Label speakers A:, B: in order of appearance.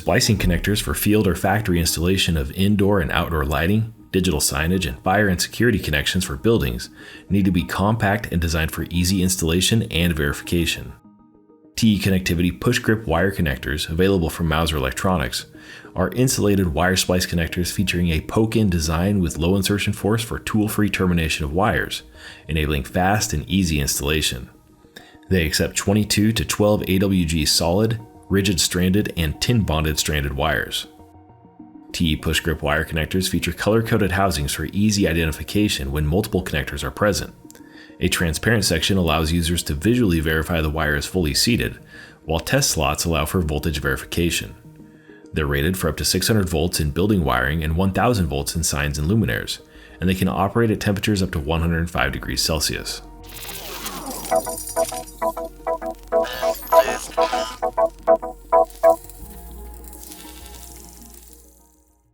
A: Splicing connectors for field or factory installation of indoor and outdoor lighting, digital signage, and fire and security connections for buildings need to be compact and designed for easy installation and verification. TE Connectivity push grip wire connectors, available from Mouser Electronics, are insulated wire splice connectors featuring a poke-in design with low insertion force for tool-free termination of wires, enabling fast and easy installation. They accept 22 to 12 AWG solid, rigid stranded, and tin bonded stranded wires. TE push grip wire connectors feature color-coded housings for easy identification when multiple connectors are present. A transparent section allows users to visually verify the wire is fully seated, while test slots allow for voltage verification. They're rated for up to 600 volts in building wiring and 1000 volts in signs and luminaires, and they can operate at temperatures up to 105 degrees Celsius.